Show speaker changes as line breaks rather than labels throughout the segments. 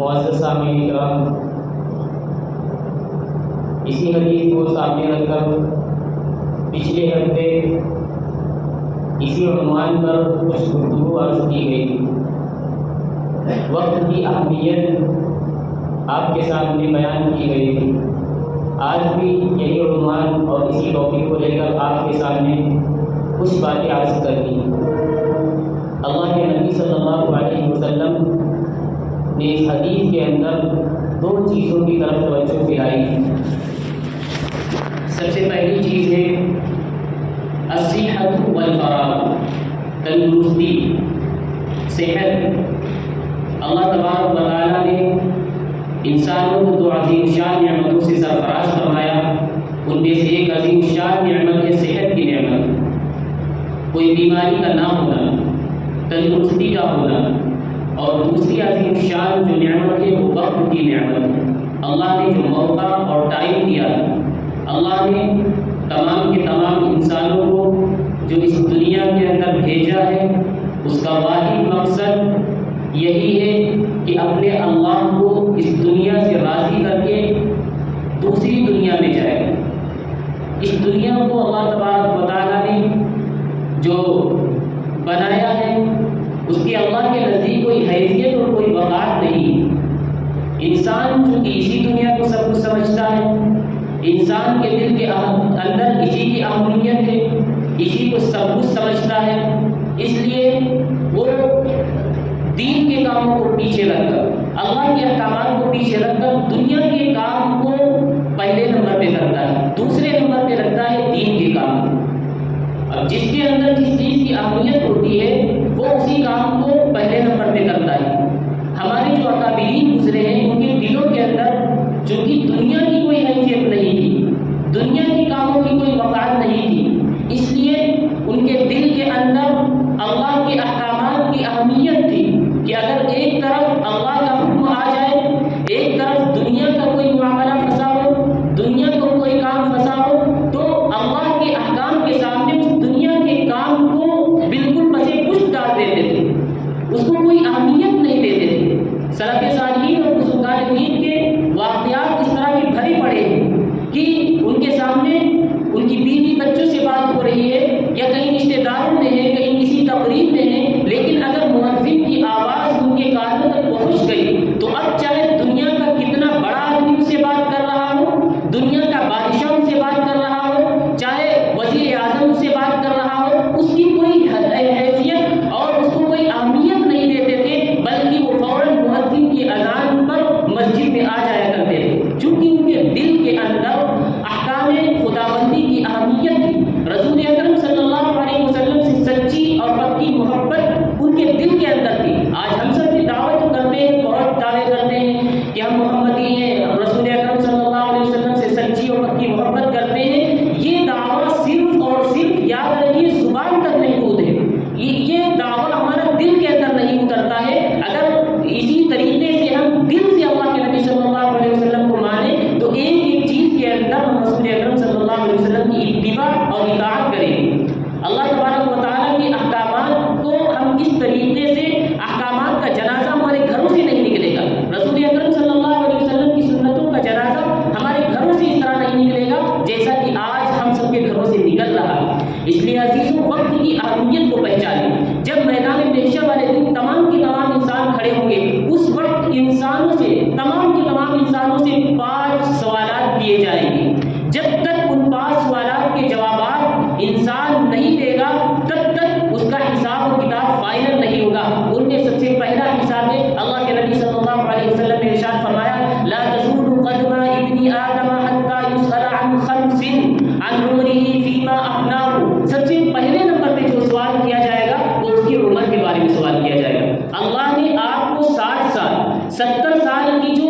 معزز سامعین کرام، اسی حدیث کو سامنے رکھ کر پچھلے ہفتے اسی عنوان پر کچھ گفتگو عرض کی گئی۔ وقت کی اہمیت آپ کے سامنے بیان کی گئی تھی۔ آج بھی یہی عنوان اور اسی ٹاپک کو لے کر آپ کے سامنے کچھ باتیں عرض کرنی ہیں۔ اللہ کے نبی صلی اللہ علیہ وسلم نے اس حدیث کے اندر دو چیزوں کی طرف توجہ دلائی ہے۔ سب سے پہلی چیز ہے الصحت والفراغ، تندرستی، صحت۔ اللہ تبارک و تعالیٰ نے انسانوں کو دو عظیم شان نعمتوں سے سرفراز فرمایا۔ ان میں سے ایک عظیم شان نعمت ہے صحت کی نعمت، کوئی بیماری کا نہ ہونا، تندرستی کا ہونا، اور دوسری عظیم شان جو نعمت ہے وہ وقت کی نعمت ہے۔ اللہ نے جو موقع اور ٹائم دیا، اللہ نے تمام کے تمام انسانوں کو جو اس دنیا کے اندر بھیجا ہے، اس کا واحد مقصد یہی ہے کہ اپنے اللہ کو اس دنیا سے راضی کر کے دوسری دنیا میں جائے۔ اس دنیا کو اللہ تبارک و تعالیٰ نے جو بنایا ہے اس کی اللہ کے نزدیک کوئی حیثیت اور کوئی وقار نہیں۔ انسان چونکہ اسی دنیا کو سب کچھ سمجھتا ہے، انسان کے دل کے اندر اسی کی اہمیت ہے، اسی کو سب کچھ سمجھتا ہے، اس لیے وہ دین کے کاموں کو پیچھے رکھ کر، اللہ کے احکامات کو پیچھے رکھ کر دنیا کے کام کو پہلے نمبر پہ کرتا ہے، دوسرے نمبر پہ رکھتا ہے دین کے کام کو۔ اب جس کے اندر جس چیز کی اہمیت ہوتی ہے وہ اسی کام کو پہلے نمبر پہ کرتا ہے۔ ہمارے جو اکابرین گزرے ہیں ان کے دلوں کے اندر چونکہ دنیا کی کوئی حیثیت نہیں تھی، دنیا کے کاموں کی کوئی وقار نہیں تھی، اس لیے ان کے دل کے اندر اللہ کے احکامات کی اہمیت تھی کہ اگر ایک طرف اللہ کا حکم آ جائے، ایک طرف دنیا کا کوئی معاملہ پھنسا ہو، دنیا کو کوئی کام پھنسا ہو، تو اللہ کے احکام کے سامنے اس دنیا کے کام کو بالکل پسے پشت ڈال دیتے تھے، اس کو کوئی اہمیت نہیں دیتے تھے۔ سلف صالحین اور بزرگان دین کے واقعات اس طرح کے بھرے پڑے ہیں کہ ان کے سامنے ان کی بیوی بچوں سے بات ہو رہی ہے یا کہیں رشتے داروں میں ہے، کہیں کسی تقریب میں ہے، لیکن اگر مؤذن کی آواز ان کے کانوں تک پہنچ گئی تو اب چاہے دنیا کا کتنا بڑا آدمی ان سے بات کر رہا ہو، دنیا کا بادشاہ ان سے بات کر رہا ہو، چاہے وزیر اعظم ان سے بات کر رہا ہو، اس کی کوئی حیثیت اور اس کو کوئی اہمیت نہیں دیتے تھے، بلکہ وہ فوراً مؤذن کی اذان پر مسجد میں آ جایا کرتے تھے، چونکہ ان کے دل کے اندر احکام خداوندی کی اہمیت تھی۔ رسول اکرم صلی اللہ علیہ وسلم سے سچی اور پکی محبت ان کے دل کے اندر تھی۔ آج ہم سب کی دعوت کرتے ہیں، بہت دعوے کرتے ہیں کہ ہم محمدی ہیں، رسول اکرم صلی اللہ علیہ وسلم سے سچی اور پکی محبت کرتے ہیں، یہ دعویٰ صرف اور صرف یاد رکھیے زبان تک محدود ہے، یہ دعویٰ ہمارا دل کے اندر نہیں اترتا ہے۔ اگر اسی طریقے سے ہم دل سے اللہ کے نبی صلی اللہ علیہ وسلم کو مانیں تو ایک ایک چیز کے اندر ہم رسول اکرم صلی اللہ علیہ وسلم کی اتباع اور اطاعت کریں گے۔ اللہ تبارک و تعالیٰ کے احکامات کو ہم اس طریقے سے، احکامات کا جنازہ ہمارے گھروں سے نہیں نکلے گا، رسول اکرم صلی اللہ علیہ وسلم کی سنتوں کا جنازہ ہمارے گھروں سے اس طرح نہیں نکلے گا جیسا کہ آج ہم سب کے گھروں سے نکل رہا ہے۔ اس لیے عزیزوں، وقت کی اہمیت کو پہچانیں۔ جب میدان محشر والے دن تمام کے تمام انسان کھڑے ہوں گے، اس وقت انسانوں سے، تمام کے تمام انسانوں سے 5 سوالات کیے جائیں گے۔ جب تک ان 5 سوالات کے جوابات انسان نہیں دے گا تب تک اس کا حساب و کتاب فائنل نہیں ہوگا۔ ان میں سب سے پہلا حساب ہے، اللہ کے نبی صلی اللہ علیہ وسلم نے ارشاد فرمایا، لا تزول قدم ابن آدم حتى يسأل عن 5 عن عمره فيما أفناه۔ سب سے پہلے نمبر پہ جو سوال کیا جائے گا وہ اس کی عمر کے بارے میں سوال کیا جائے گا۔ اللہ نے آپ کو 60 سال 70 سال کی جو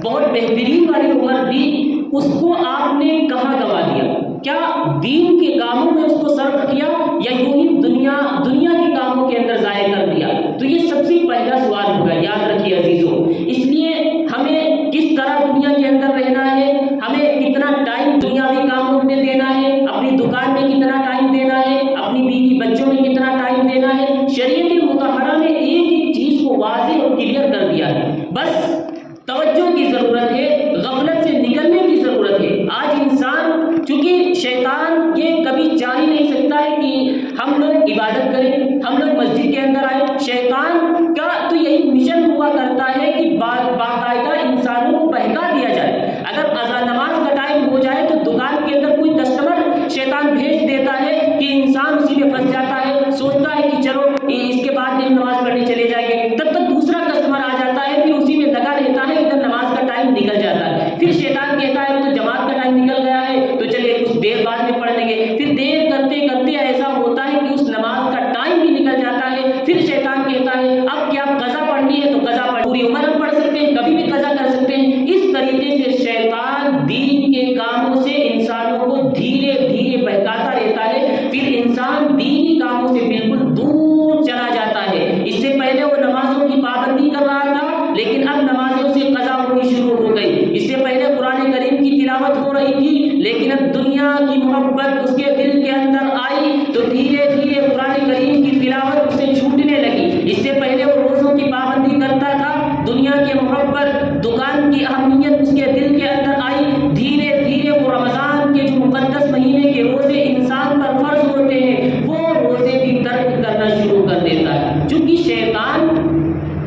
بہت بہترین والی عمر دی، اس کو آپ نے کہاں گوا دیا؟ کیا دین کے کاموں میں اس کو صرف کیا یا یوں ہی دنیا کے کاموں کے اندر ضائع کر دیا؟ تو یہ سب سے پہلا سوال ہوگا، یاد رکھیے عزیزوں۔ اس لیے ہمیں کس طرح دنیا کے اندر رہنا ہے، ہمیں کتنا ٹائم دنیاوی کاموں میں دینا ہے، اپنی دکان میں کتنا ٹائم دینا ہے، اپنی بیوی بچوں میں کتنا ٹائم دینا ہے، شریعت مطہرہ نے ایک ایک چیز کو واضح اور کلیئر کر دیا ہے۔ بس بس توجہ کی ضرورت ہے، غفلت سے نکلنے کی ضرورت ہے۔ آج انسان چونکہ شیطان یہ کبھی چاہ ہی نہیں سکتا ہے کہ ہم لوگ عبادت کریں، ہم لوگ مسجد کے اندر آئیں۔ شیطان کا تو یہی مشن ہوا کرتا ہے کہ باقاعدہ انسانوں کو بہکا دیا جائے۔ اگر اذان نماز کا ٹائم ہو جائے تو دکان کے اندر کوئی کسٹمر شیطان بھیج دیتا ہے کہ انسان اسی میں پھنس جاتا ہے، سوچتا ہے کہ چلو اس کے بعد ہم نماز پڑھنے چلے جائیں گے، تب تک دوسرا کسٹمر آ جاتا ہے، پھر اسی میں لگا رہتا ہے، ادھر نماز کا ٹائم نکل جاتا ہے۔ پھر شیطان کہتا ہے تو جماعت کا ٹائم نکل گیا ہے تو چلیے کچھ دیر بعد میں پڑھ لیں گے، پھر دیر کرتے کرتے ایسا ہوتا ہے کہ اس نماز کا ٹائم بھی نکل جاتا ہے۔ پھر شیطان کہتا ہے اب کیا قضا پڑھنی ہے تو قضا پڑھ، پوری عمر ہم پڑھ سکتے ہیں، کبھی بھی قضا کر سکتے ہیں۔ اس طریقے سے شیطان دین کے کاموں سے انسانوں کو دھیرے دھیرے بہکاتا رہتا ہے، پھر انسان دینی کاموں سے بالکل دور چلا جاتا ہے۔ اس سے پہلے وہ نمازوں کی پابندی کر رہا تھا، لیکن اب نمازوں سے قضا ہونی شروع ہو گئی۔ اس سے پہلے قرآن کریم کی تلاوت ہو رہی تھی، لیکن اب دنیا کی محبت اس کے دل کے اندر آئی تو دھیرے دھیرے قرآن کریم کی تلاوت اس سے چھوٹنے لگی۔ اس سے پہلے وہ روزوں کی پابندی کرتا تھا، دنیا کی محبت، دکان کی اہمیت اس کے دل کے اندر آئی، دھیرے دھیرے وہ رمضان کے جو مقدس مہینے کے روزے انسان پر فرض ہوتے ہیں وہ روزے بھی ترک کرنا شروع کر دیتا ہے۔ چونکہ شیطان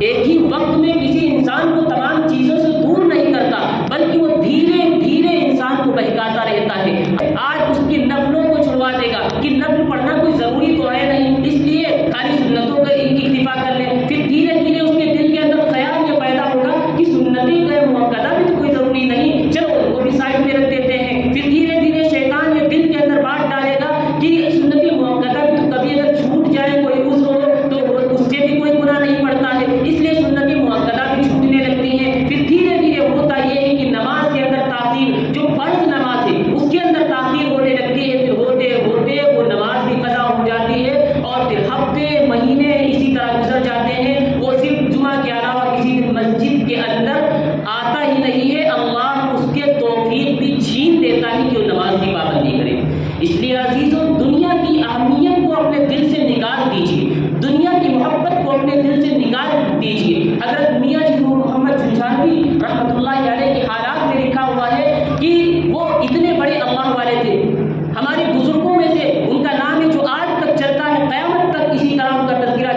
ایک ہی وقت میں کسی انسان کو تمام چیزوں سے دور نہیں کرتا، بلکہ وہ دھیرے دھیرے انسان کو بہکاتا رہتا ہے۔ آج اس کی نفلوں کو چھڑوا دے گا کہ نفل پڑھنا کوئی ضروری تو ہے نہیں، اس لیے خالی سنتوں کا اکتفا کر لیں۔ پھر دھیرے دھیرے اس کے دل کے اندر خیال یہ پیدا ہوگا کہ سنتیں غیر مؤکدہ بھی تو کوئی ضروری نہیں، چلو ان کو بھی سائڈ میں رکھ دیتے ہیں۔ پھر دھیرے دھیرے شیطان یہ دل کے اندر بات ڈالے گا کہ سنتیں مؤکدہ بھی تو کبھی اگر چھوٹ جائے کوئی عذر ہو تو اس سے بھی کوئی گناہ نہیں پڑتا ہے، اس لیے سنتیں مؤکدہ بھی چھوٹنے لگتی ہیں۔ پھر دھیرے دھیرے ہوتا یہ ہے کہ نماز کے اندر تاخیر، جو فرض نماز ہے اس کے اندر تاخیر ہونے لگتی ہے، پھر ہوتے ہوتے وہ نماز بھی قضا ہو جاتی ہے، اور پھر ہفتے مہینے اسی طرح گزر جاتے ہیں، وہ صرف جمعہ کے علاوہ کسی دن مسجد کے اندر آتا ہی نہیں ہے۔ اللہ اس کے توفیق بھی چھین دیتا ہے کہ وہ نماز کی پابندی کرے۔ اس لیے عزیزوں، دنیا کی اہمیت کو اپنے دل سے نکال دیجیے، دنیا کی محبت کو اپنے دل سے نکال دیجیے۔ حضرت میاں جی نور محمد جھنجھانوی رحمۃ اللہ علیہ کے حالات میں لکھا ہوا ہے کہ وہ اتنے بڑے اللہ والے تھے، ہمارے بزرگوں میں سے ان کا نام ہے جو آج تک چلتا ہے، قیامت تک اسی طرح ان کا تذکرہ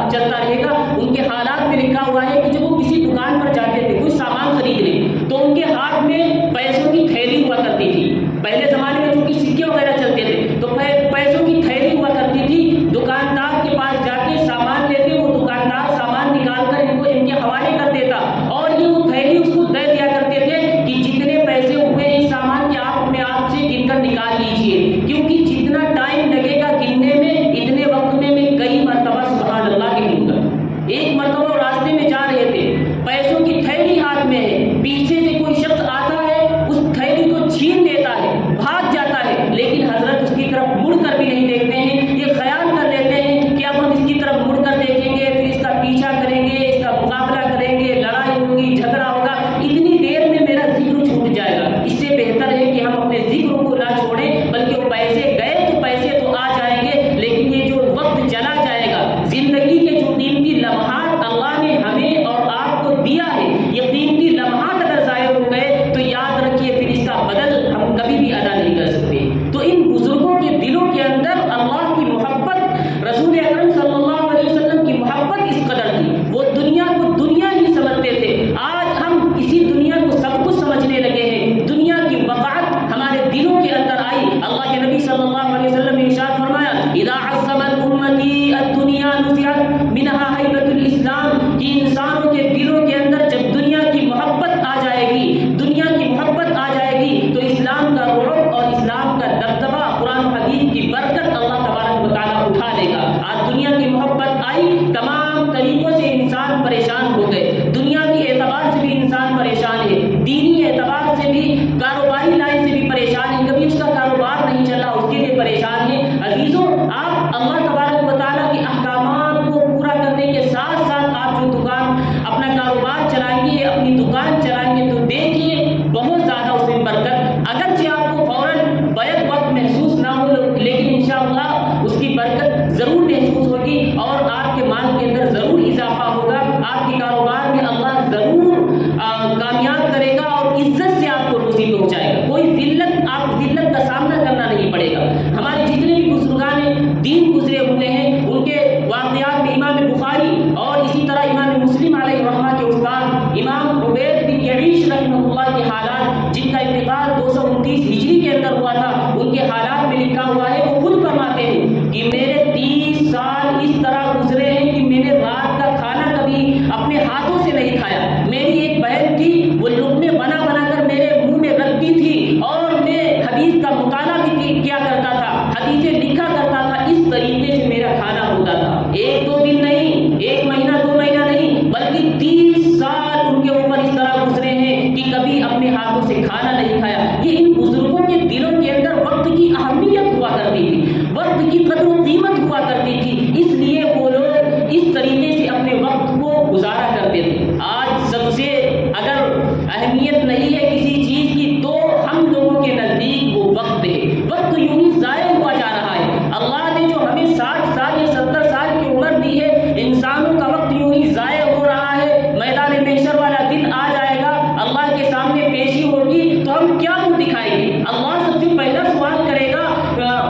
چلتا رہے گا۔ ان کے حالات میں لکھا ہوا ہے کہ جب وہ کسی دکان پر جاتے تھے کوئی سامان خریدنے، تو ان کے ہاتھ میں پیسوں کی تھیلی ہوا کرتی تھی۔ پہلے زمانے میں چونکہ سکے وغیرہ چلتے تھے تو پیسوں کی تھیلی ہوا کرتی تھی۔ دکاندار کے پاس جا کے سامان لیتے، وہ دکاندار سامان نکال کر ان کے حوالے کر دیتا، اور یہ وہ تھیلی اس کو دے دیا کرتے تھے کہ جتنے پیسے ہوئے اس سامان کے آپ اپنے آپ سے گن کر نکال لیجئے، کیونکہ جتنا ٹائم لگے گا گننے میں اتنے وقت میں کئی مرتبہ سبحان اللہ گنوں گا۔ ایک مرتبہ راستے میں جا رہے تھے، پیسوں کی تھیلی ہاتھ میں ہے، پیچھے سے کوئی شخص آتا ہے، اس تھیلی کو چھین دیتا ہے، بھاگ جاتا ہے، لیکن حضرت اس کی طرف مڑ کر بھی نہیں دیکھتے ہیں۔ یہ خیال کر لیتے ہیں کہ اب ہم اس کی طرف مڑ کر دیکھیں گے، پھر اس کا پیچھا کریں گے، اس کا مقابلہ کریں گے، لڑائی ہوگی، جھگڑا ہوگا، اتنی دیر میں میرا ذکر چھوٹ جائے گا۔ اس سے بہتر ہے کہ ہم اپنے ذکر کو نہ چھوڑیں، بلکہ وہ پیسے گئے تو پیسے تو آ جائیں گے، لیکن یہ جو وقت چلا جائے گا، زندگی کے جو قیمتی لمحات اللہ نے ہمیں اور آپ کو دیا ہے، یہ قیمتی لمحات اگر ضائع ہو گئے تو یاد رکھیے پھر اس کا بدل ہم کبھی بھی ادا نہیں کر سکتے۔ تو ان بزرگوں کے دلوں کے اندر اللہ کی محبت، رسول اکرم صلی اللہ علیہ وسلم کی محبت اس قدر تھی، وہ دنیا کو دنیا ہی سمجھتے تھے۔ آج ہم اسی دنیا کو سب کچھ سمجھنے لگے ہیں، دنیا کی وقعت ہمارے دلوں کے اندر آئی۔ اللہ کے نبی صلی اللہ علیہ وسلم نے ارشاد فرمایا اذا عظمت امتی الدنیا نزعت منها ہیبۃ الاسلام، کہ انسانوں کے دلوں کے اندر جب دنیا کی محبت آ جائے گی، دنیا کی محبت آ جائے گی تو اسلام کا رعب اور اسلام کا دبدبہ، قرآن و حدیث کی برکت اللہ تبارک و تعالیٰ اٹھا لے گا۔ آج دنیا کی محبت آئی، تمام طریقوں سے انسان پریشان ہو گئے، دنیاوی اعتبار سے بھی انسان پریشان ہے، دینی اعتبار سے بھی، کاروباری لائن سے بھی پریشان ہے، کبھی اس کا کاروبار نہیں چلا اس کے لیے پریشان ہے۔ عزیزوں، آپ اللہ تبارک و تعالیٰ کے احکامات کو پورا کرنے کے ساتھ ساتھ آپ جو دکان اپنا کاروبار چلائیں گے، اپنی دکان چلائیں گے، تو دیکھیے بہت زیادہ اس میں برکت، اگرچہ آپ کو فوراً بیک وقت محسوس نہ ہو، لیکن انشاءاللہ اس کی برکت ضرور محسوس ہوگی اور آپ کے مال کے اندر ضرور اضافہ ہوگا، آپ کے کاروبار میں اللہ ضرور اہمیت نہیں ہے کسی چیز کی، تو ہم لوگوں کے نزدیک وہ وقت ہے، وقت یوں ہی ضائع ہوا جا رہا ہے۔ اللہ نے جو ہمیں 60 سال یا 70 سال کی عمر دی ہے، انسانوں کا وقت یوں ہی ضائع ہو رہا ہے۔ میدان محشر والا دن آ جائے گا، اللہ کے سامنے پیشی ہوگی، تو ہم کیا منہ دکھائیں گے؟ اللہ سب سے پہلا سوال کرے گا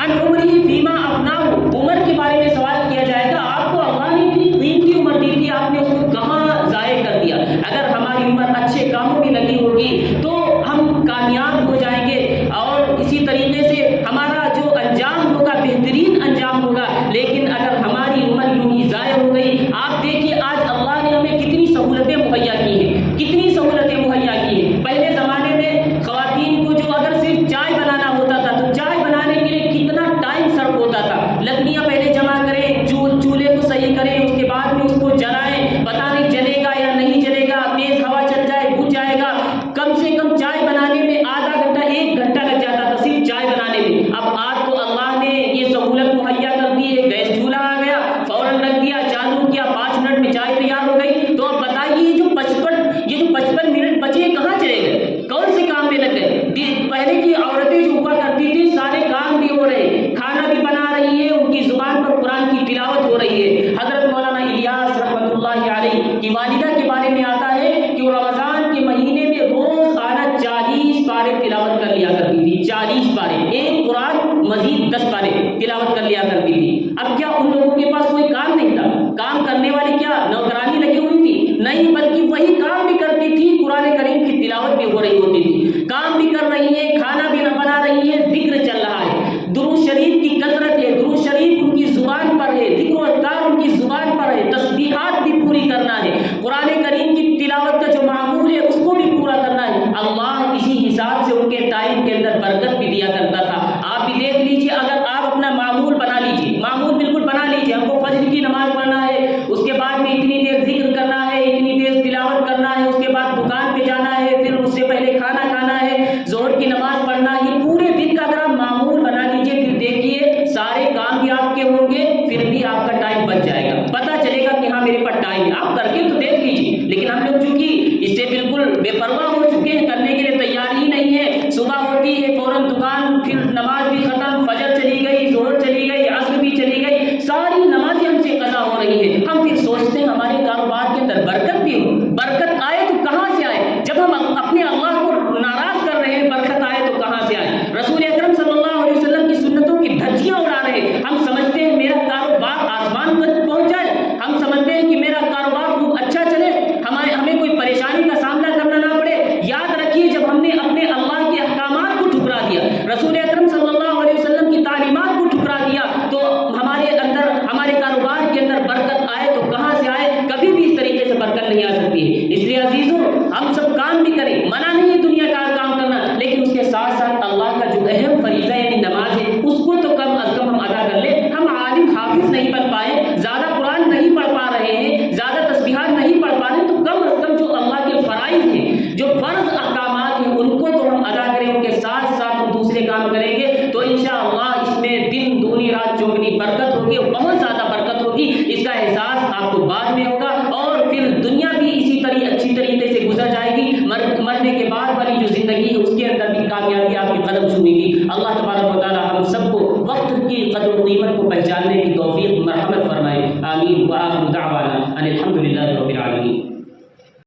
عن عمرہ فیما افناہ، عمر کے بارے میں سوال کیا جائے گا، آپ کو اللہ نے اتنی قیمتی عمر دی تھی، آپ نے اس کو کہاں ضائع کر دیا؟ اگر ہماری عمر اچھے کاموں میں لگی ہوگی تو ہم کامیاب ہو جائیں گے، اور اسی طریقے سے ہمارا جو انجام ہوگا بہترین انجام ہوگا۔ لیکن اگر ہماری عمر یوں ہی ضائع ہو گئی، آپ دیکھیے آج اللہ نے ہمیں کتنی سہولتیں مہیا کی ہیں، کتنی سہولتیں مہیا کی ہیں۔ پہلے زمانے میں خواتین کو جو اگر صرف چائے بنانا ہوتا تھا تو چائے بنانے کے لیے کتنا ٹائم صرف ہوتا تھا، لکڑیاں پہلے جمع کریں، چولہے کو صحیح کریں، اس کے بعد میں اس کو جلائیں، پتہ نہیں جلے گا یا نہیں جلے گا، تیز ہوا چل جائے بجھ جائے گا، کم سے کم چائے بنانے میں آدھا گھنٹہ 1 گھنٹہ لگ جاتا تھا صرف چائے بنانے میں۔ اب آج تو اللہ نے یہ سہولت مہیا کر دی ہے، گیس چولہا آ گیا، فوراً رکھ دیا، چالو کیا، 5 منٹ میں چائے تیار ہو گئی۔ تو اب بتائیے یہ جو 55 منٹ بچے کہاں چلے گئے، کون سے کام میں لگ گئے؟ پہلے کی عورتیں جو ہوا کرتی تھی سارے کام بھی ہو رہے، کھانا بھی بنا رہی ہے، ان کی زبان پر قرآن کی تلاوت ہو رہی ہے۔ حضرت مولانا الیاس رحمۃ اللہ علیہ کی والدہ کے بارے میں آتا ہے کہ وہ رمضان کے مہینے میں روزانہ 40 پارے تلاوت کر لیا کرتی تھی، 40 پارے، ایک قرآن مزید 10 پارے تلاوت کر لیا کرتی تھی۔ اب کیا ان لوگوں کے پاس کوئی کام نہیں تھا؟ کام کرنے والی کیا نوکرانی لگی ہوئی تھی؟ نہیں، بلکہ وہی کام بھی کرتی تھی، قرآن کریم کی تلاوت بھی ہو رہی ہوتی تھی، کام بھی کر رہی ہے، کھانا بھی بنا رہی ہے، ذکر چل رہا ہے، درود شریف کی کثرت ہے، درود شریف ان کی زبان پر ہے، ذکر و اذکار ان کی زبان پر ہے، تسبیحات بھی پوری کرنا ہے، قرآن کریم کی تلاوت کا جو معمول ہے اس کو بھی پورا کرنا ہے۔ اللہ اسی حساب سے ان کے ٹائم کے اندر برکت بھی دیا کرتا تھا۔ آپ بھی دیکھ لیجئے، اگر آپ اپنا معمول بنا لیجئے، معمول بالکل بنا لیجئے، ہم کو فجر کی نماز پڑھنا ہے، اس کے بعد میں اتنی دیر ذکر کرنا ہے، اتنی دیر تلاوت کرنا ہے، اس کے بعد دکان پہ جانا ہے، پھر اس سے پہلے کھانا کھانا ہے، ظہر کی نماز پڑھنا ہے، یہ پورے دن کا اگر آپ معمول بنا لیجئے، پھر دیکھیے سارے کام بھی آپ کے ہوں گے، پھر بھی آپ کا ٹائم بچ جائے گا، پتہ چلے گا کہ ہاں میرے پاس ٹائم ہے، آپ کر کے تو دیکھ لیجئے۔ لیکن ہم لوگ چونکہ اس سے بالکل بے پرواہ ہو چکے ہیں، کرنے کے لیے تیار ہی نہیں ہے، صبح ہوتی ہے فوراً دکان، پھر نماز بھی ختم، فجر چلی گئی، ظہر چلی گئی، عصر بھی چلی گئی، ساری نمازیں ہم سے قضا ہو رہی ہے۔ ہم پھر سوچتے ہیں ہمارے کاروبار کے اندر برکت بھی ہو، برکت آئے تو کہاں سے آئے؟ جب ہم اپنے اللہ کو ناراض کر رہے ہیں، برکت آئے تو کہاں سے آئے؟ رسول اکرم صلی اللہ علیہ وسلم کی سنتوں کی دھجیاں اڑا رہے ہیں، ہم سمجھتے ہیں میرا کاروبار آسمان تک پہنچ جائے، ہم سمجھتے ہیں کہ میرا کاروبار خوب اچھا چلے، ہمیں کوئی پریشانی کا سامنا کرنا نہ پڑے۔ یاد رکھیے جب ہم نے اپنے اللہ کے احکامات کو ٹھکرا دیا، رسول اکرم صلی اللہ علیہ وسلم کی تعلیمات کو ٹھکرا دیا، تو ہمارے کاروبار کے اندر برکت آئے تو کہاں سے آئے؟ کبھی بھی اس طریقے سے برکت نہیں آ سکتی ہے۔ اس لیے عزیزوں، ہم سب کام بھی کریں، منع نہیں ہے دنیا کا کام کرنا، لیکن اس کے ساتھ ساتھ اللہ کا جو اہم فریضہ ہے یعنی نماز ہے، اس کو تو کم از کم ہم ادا کر لیں۔ ہم عالم حافظ نہیں بن پائے، زیادہ قرآن نہیں پڑھ پا رہے ہیں، زیادہ تسبیحات نہیں پڑھ پا رہے، تو کم از کم جو اللہ کے فرائض ہیں، جو فرض احکامات ہیں، ان کو تو ہم ادا کریں، ان کے ساتھ ساتھ ہم دوسرے کام کریں گے تو انشاءاللہ اس میں دن دگنی رات چوگنی برکت ہوگی، بہت زیادہ برکت ہوگی۔ اس کا احساس آپ کو بعد میں ہوگا، اور پھر دنیا بھی